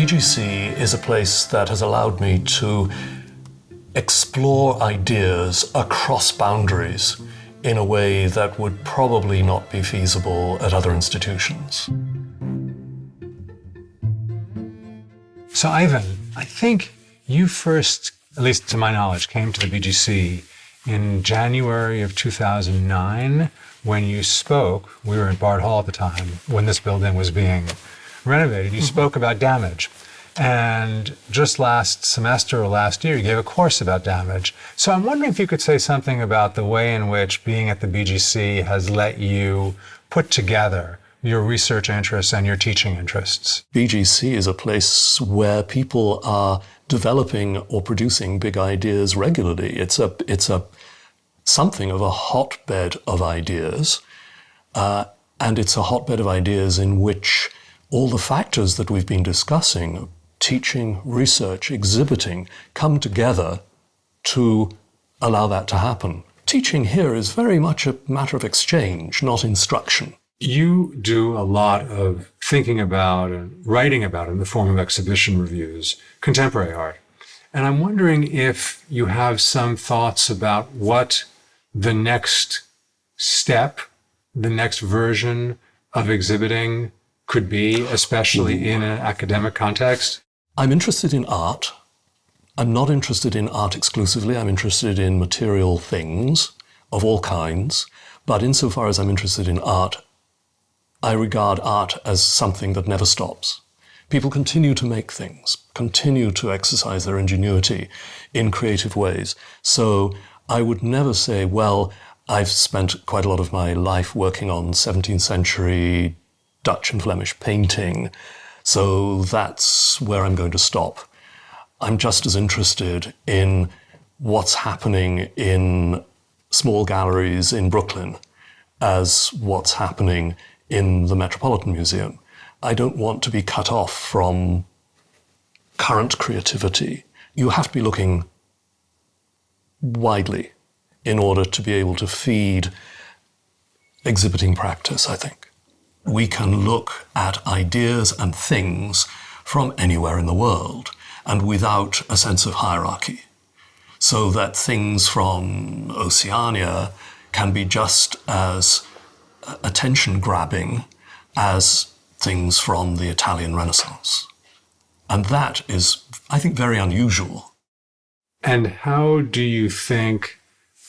BGC is a place that has allowed me to explore ideas across boundaries in a way that would probably not be feasible at other institutions. So Ivan, I think you first, at least to my knowledge, came to the BGC in January of 2009 when you spoke. We were in Bard Hall at the time when this building was being renovated. You spoke about damage. And just last semester or last year, you gave a course about damage. So I'm wondering if you could say something about the way in which being at the BGC has let you put together your research interests and your teaching interests. BGC is a place where people are developing or producing big ideas regularly. It's a something of a hotbed of ideas, and it's a hotbed of ideas in which all the factors that we've been discussing, teaching, research, exhibiting, come together to allow that to happen. Teaching here is very much a matter of exchange, not instruction. You do a lot of thinking about and writing about in the form of exhibition reviews, contemporary art. And I'm wondering if you have some thoughts about what the next step, the next version of exhibiting could be, especially in an academic context? I'm interested in art. I'm not interested in art exclusively. I'm interested in material things of all kinds. But insofar as I'm interested in art, I regard art as something that never stops. People continue to make things, continue to exercise their ingenuity in creative ways. So I would never say, well, I've spent quite a lot of my life working on 17th century Dutch and Flemish painting, so that's where I'm going to stop. I'm just as interested in what's happening in small galleries in Brooklyn as what's happening in the Metropolitan Museum. I don't want to be cut off from current creativity. You have to be looking widely in order to be able to feed exhibiting practice, I think. We can look at ideas and things from anywhere in the world and without a sense of hierarchy, so that things from Oceania can be just as attention-grabbing as things from the Italian Renaissance. And that is, I think, very unusual. And how do you think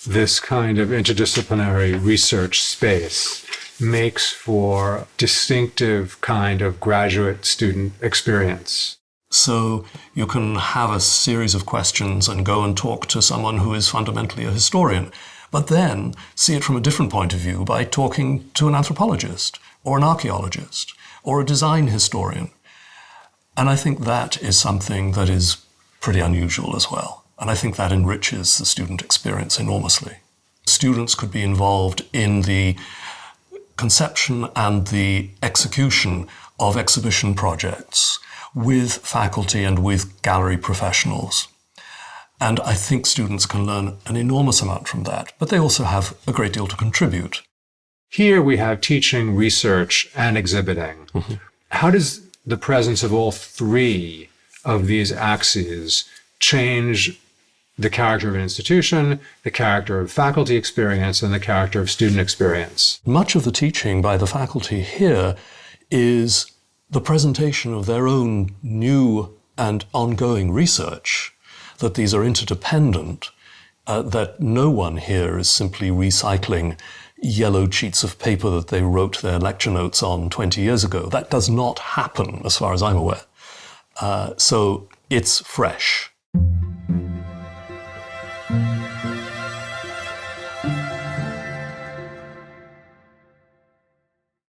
this kind of interdisciplinary research space makes for distinctive kind of graduate student experience? So you can have a series of questions and go and talk to someone who is fundamentally a historian, but then see it from a different point of view by talking to an anthropologist or an archaeologist or a design historian. And I think that is something that is pretty unusual as well. And I think that enriches the student experience enormously. Students could be involved in the conception and the execution of exhibition projects with faculty and with gallery professionals. And I think students can learn an enormous amount from that, but they also have a great deal to contribute. Here we have teaching, research, and exhibiting. Mm-hmm. How does the presence of all three of these axes change the character of an institution, the character of faculty experience, and the character of student experience? Much of the teaching by the faculty here is the presentation of their own new and ongoing research, that these are interdependent, that no one here is simply recycling yellow sheets of paper that they wrote their lecture notes on 20 years ago. That does not happen, as far as I'm aware. So it's fresh.